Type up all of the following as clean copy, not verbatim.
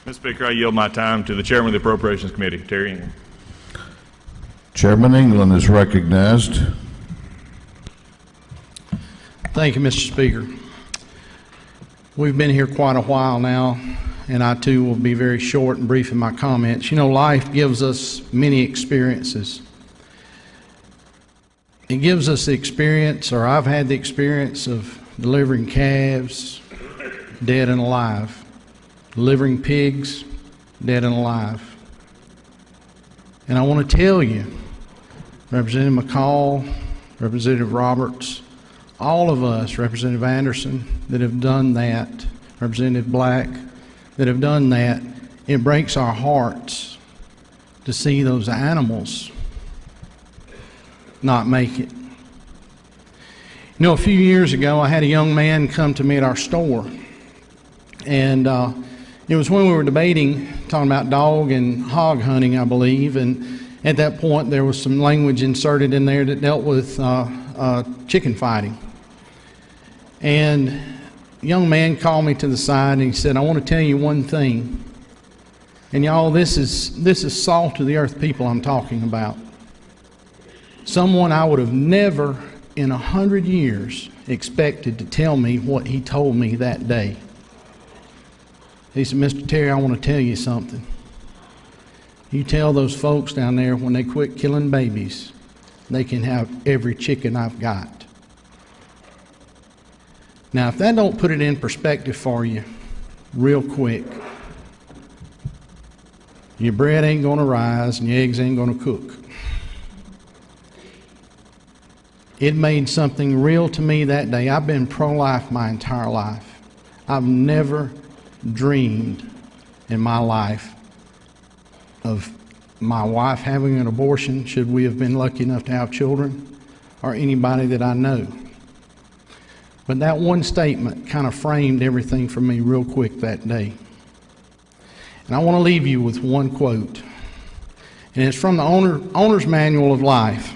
Mr. Speaker, I yield my time to the Chairman of the Appropriations Committee, Terry England. Chairman England is recognized. Thank you, Mr. Speaker. We've been here quite a while now, and I too will be very short and brief in my comments. You know, life gives us many experiences. It gives us the experience, or I've had the experience of delivering calves, dead and alive, delivering pigs, dead and alive. And I want to tell you, Representative McCall, Representative Roberts, all of us, Representative Anderson, that have done that, Representative Black, that have done that, it breaks our hearts to see those animals not make it. You know, a few years ago, I had a young man come to me at our store, and it was when we were debating, talking about dog and hog hunting, I believe, and at that point there was some language inserted in there that dealt with chicken fighting. And a young man called me to the side and he said, "I want to tell you one thing." And y'all, this is salt of the earth people I'm talking about. Someone I would have never in 100 years expected to tell me what he told me that day. He said, "Mr. Terry, I want to tell you something. You tell those folks down there when they quit killing babies, they can have every chicken I've got." Now, if that don't put it in perspective for you real quick, your bread ain't going to rise and your eggs ain't going to cook. It made something real to me that day. I've been pro-life my entire life. I've never dreamed in my life of my wife having an abortion, should we have been lucky enough to have children, or anybody that I know. But that one statement kind of framed everything for me real quick that day. And I want to leave you with one quote. And it's from the Owner's Manual of Life.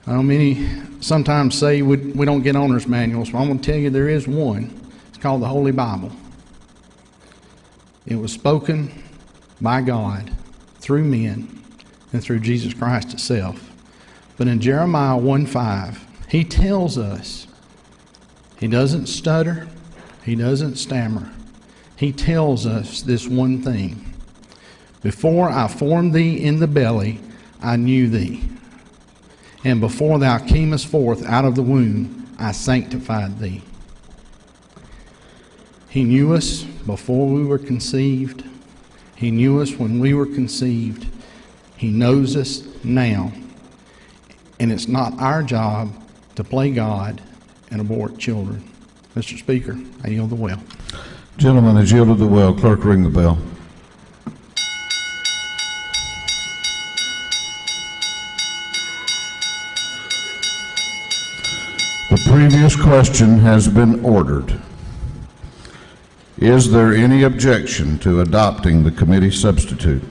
I know many sometimes say we don't get owner's manuals, but I'm going to tell you there is one. It's called the Holy Bible. It was spoken by God through men and through Jesus Christ itself. But in Jeremiah 1:5, he tells us, he doesn't stutter, he doesn't stammer. He tells us this one thing: "Before I formed thee in the belly, I knew thee. And before thou camest forth out of the womb, I sanctified thee." He knew us before we were conceived. He knew us when we were conceived. He knows us now. And it's not our job to play God and abort children. Mr. Speaker, I yield the well. Gentleman has yielded the well. Clerk, ring the bell. The previous question has been ordered. Is there any objection to adopting the committee substitute?